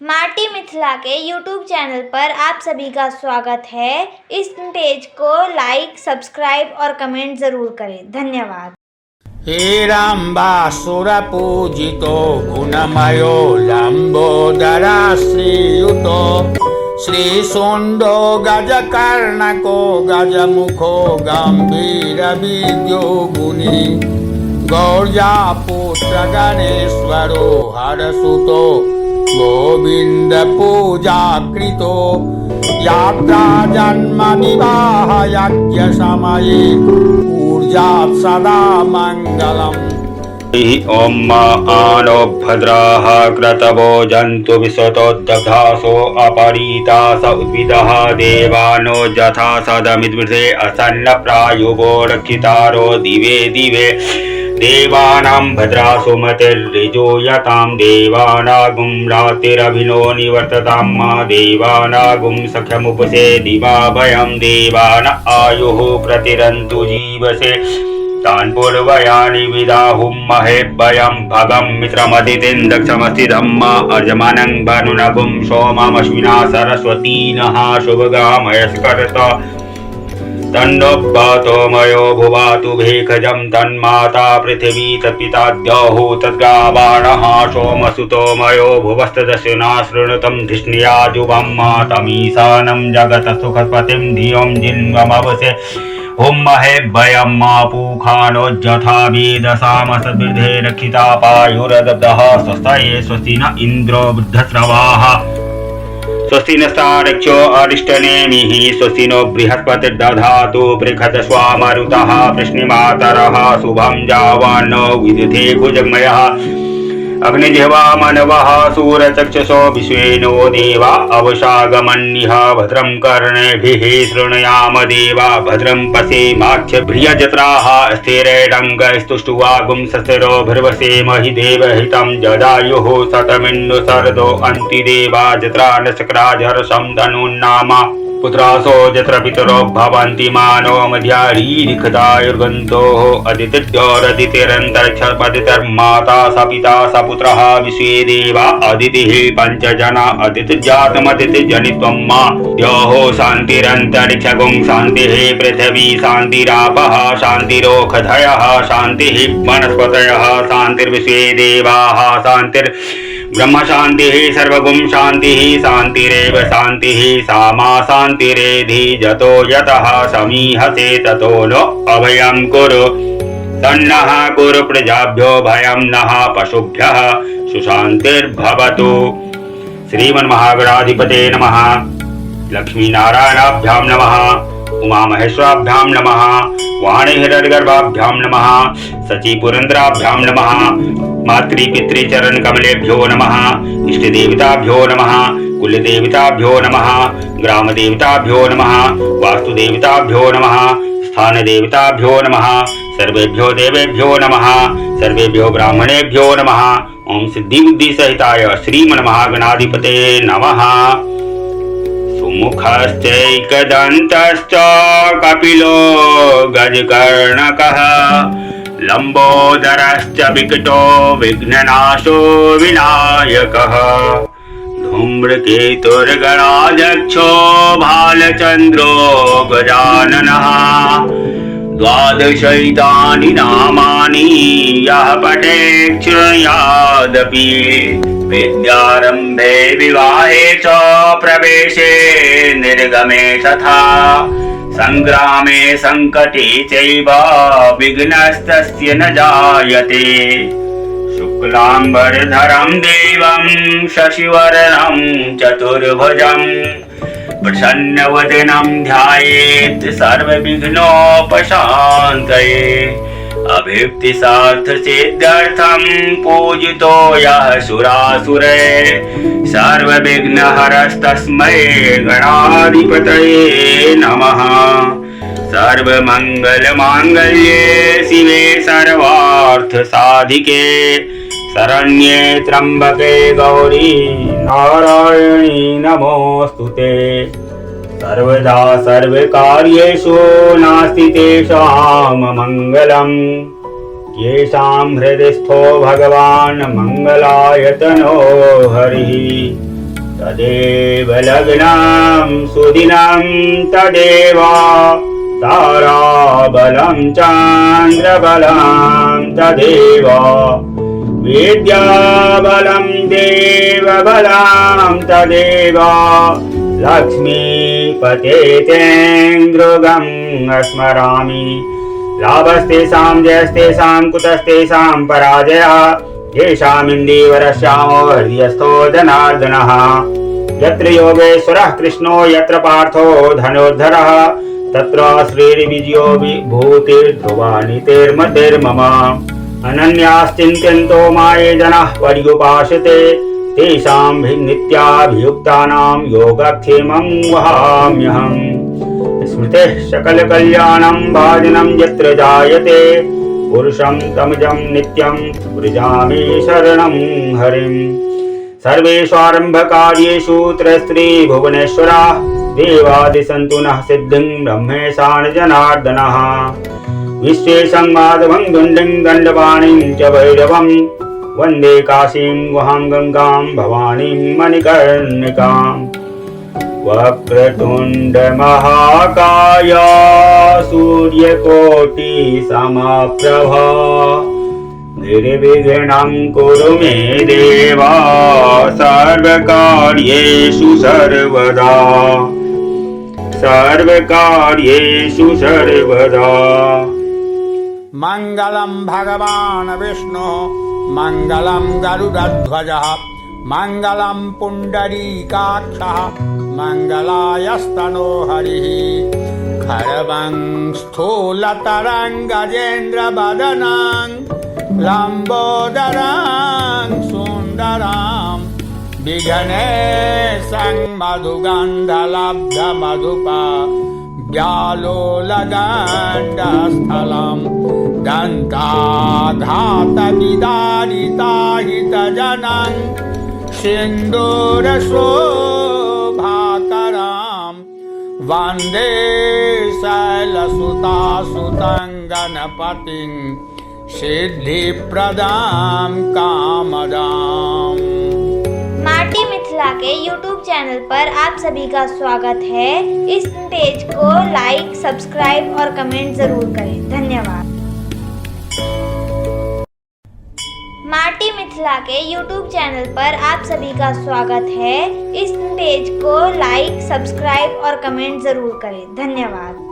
माटी मिथिला के YouTube channel पर आप सभी का स्वागत है। इस पेज को लाइक, सब्सक्राइब और कमेंट जरूर करें। धन्यवाद। हेराम्बासुर पूजितो गुणमयो लंबोदरा श्रीयुतो श्रीसुंदो गजकर्णको गजमुखो गंभीर विद्यो गुणी गौर्यापुत्र गणेश्वरो हरसुतो गोविंद पूजा कृतो यात्रा जन्म विवाह यज्ञ समये ऊर्जा सदा मंगलम्। ओम आनो भद्राः क्रतवो जन्तु विश्वतोदग्धासो अपरीता स उद्भिदः देवानो यथा सदमिद्विषे असन्न प्रायुवो रक्षितारो दिवे दिवे देवानां भद्रासु मतिर्ऋजूयतां देवानागुं रातिरभिनो निवर्ततां देवानागुं सख्यमुपसे दिवा भयं देवान आयुः प्रतिरन्तु जीवसे तान् पूर्वयानि विदाहुं महेभ्यं भगं मित्रमदितिं दक्षमस्तिदं अर्जमानं भानुनगुं सोममश्विना सरस्वती नः शुभगामयस्करत तन्नोऽभ्वतो मयो भुवातु भेखजं तन्माता पृथिवी तत्पिताद्यौः तद्गावाणः सोमसुतो मयो भुवस्तदस्युना शृणुतं धिष्ण्याजुवं तमीशानं जगत सुखपतिं धियं जिन्वमवसे हुं महेभ्यं पूखानो जथा वेदसाम सद्वृद्धे रक्षिता पायुरदब्धः स्वस्तये स्वस्ति न इन्द्रो वृद्धस्रवाः स्वस्ति नस्तारक्षो अरिष्टनेमिः स्वस्ति नो बृहस्पतिर्दधातु बृहस्पतिर्मरुतः प्रश्निमातरः शुभं जावान्नो विदुधे भुजगमयः अग्निजिह्वा मनवः सूरचक्षुषो विश्वेनो देवा अवशागमन्निह भद्रं कर्णेभिः शृणुयाम देवा भद्रं पश्येमाक्षभ्रियजत्राः स्थिरैरङ्गैस्तुष्टुवागुं सस्तिरो भर्वसेमहि देवहितं जदायुः शतमिन्नु शरदो अन्ति देवा जत्रा नशक्राजर्षं धनुन्नामा पुत्रासो जत्र पितरो भवन्ति मानो मध्यारीरिखदायुर्गन्तोः अदितिर्माता स पिता स पुत्रः विश्वे देवा अदितिः पञ्चजना अदितिजातमदितिजनित्वं मा द्योः शान्तिरन्तरिक्षगुं शान्तिः पृथिवी शान्तिरापः शान्तिरोषधयः शान्तिः वनस्पतयः शान्तिर्विश्वे देवाः शान्तिर् ब्रह्म शान्तिः सर्वगुं शान्तिः शान्तिरेव शान्तिः सामा शान्तिरेधि जतो यतः समीहसे ततो नो अभयं कुरु तन्नः कुरु प्रजाभ्यो भयं नः पशुभ्यः सुशान्तिर्भवतु। श्रीमन्महागणाधिपते नमः। लक्ष्मीनारायणाभ्यां नमः। उमामहेश्वराभ्यां नमः। वाणीहिरण्यगर्भाभ्यां नमः। सचीपुरन्द्राभ्यां नमः। मातृपितृचरण कमलेभ्यो नमः। इष्टदेवताभ्यो नमः। कुलदेवताभ्यो नमः। ग्रामदेवताभ्यो नमः। वास्तुदेवताभ्यो नमः। स्थानदेवताभ्यो नमः। सर्वेभ्यो देवेभ्यो नमः। सर्वेभ्यो ब्राह्मणेभ्यो नमः। ओम सिद्धि बुद्धि सहिताय श्रीमन्महागणाधिपते नमः। सुमुखश्चैकदन्तश्च कपिलो गजकर्णकः लंबोदरश्च विकटो विघ्ननाशो विनायकः धूम्रकेतुर्गणाध्यक्षो भालचन्द्रो गजाननः द्वादशैतानि नामानि यः पठेत् शृणुयादपि विद्यारम्भे विवाहे च प्रवेशे निर्गमे तथा संग्रामे संकटे चैव विघ्नस्तस्य न जायते शुक्लांबरधरं देवं शशिवर्णं चतुर्भुजं प्रसन्नवदनं ध्यायेत् सर्वविघ्नोपशान्तये अभीप्तिसार्थसिद्ध्यर्थं पूजितो यः सुरासुरैः सर्वविघ्नहरस्तस्मै गणाधिपतये नमः। सर्वमङ्गलमाङ्गल्ये शिवे सर्वार्थसाधिके शरण्ये त्र्यम्बके गौरी नारायणी नमोऽस्तुते। सर्वदा सर्वकार्येषु नास्ति तेषां मङ्गलम् येषां हृदयस्थो भगवान् मङ्गलायतनो हरिः। तदेव लग्नं सुदिनं तदेव ताराबलं चन्द्रबलं तदेव विद्याबलं देवबलं तदेव लक्ष्मीपतेतेन्द्रुगं स्मरामि लाभस्तेषां जयस्तेषां कुतस्तेषां पराजयः येषामिन्दीवरश्यामो हृदयस्थो जनार्दनः यत्र योगेश्वरः कृष्णो यत्र पार्थो धनुर्धरः तत्र श्रीर्विजयो विभूतिर्ध्रुवानीतेर्मतिर्मम अनन्याश्चिन्तयन्तो माये जनः पर्युपासते तेषां नित्याभियुक्तानां योगक्षेमं वहाम्यहम् स्मृतेः सकलकल्याणं भाजनं यत्र जायते पुरुषं तमजं नित्यं व्रजामि शरणं हरिम् सर्वेष्वारम्भकार्येषु त्रयस्त्रीभुवनेश्वराः देवादिसन्तु नः सिद्धिं ब्रह्मेशान जनार्दनः विश्वेशं माधवं दुण्डिं दण्डपाणिं च भैरवं वन्दे काशीं गुहां गङ्गां भवानीं मणिकर्णिकाम् वक्रतुण्डमहाकाय सूर्यकोटिसमप्रभा निर्विघ्नं कुरु मे देव सर्वकार्येषु सर्वदा मङ्गलं भगवान् विष्णु मङ्गलं गरुडध्वजः मङ्गलं पुण्डरीकाक्षः मङ्गलायस्तनो हरिः खरवं स्थूलतरङ्गजेन्द्रवदनं लम्बोदरं सुन्दरं विघ्नेशं मधुगन्धलब्धमधुपा व्यालोलदण्डस्थलं दन्ताघातविदारिताहितजनं सिन्दूरशोभाकरं वन्दे शैलसुतासुतं गणपतिं सिद्धिप्रदां कामदाम्। माटी मिथिला के YouTube चैनल पर आप सभी का स्वागत है। इस पेज को लाइक, सब्सक्राइब और कमेंट जरूर करें। धन्यवाद। माटी मिथिला के YouTube चैनल पर आप सभी का स्वागत है। इस पेज को लाइक, सब्सक्राइब और कमेंट जरूर करें। धन्यवाद।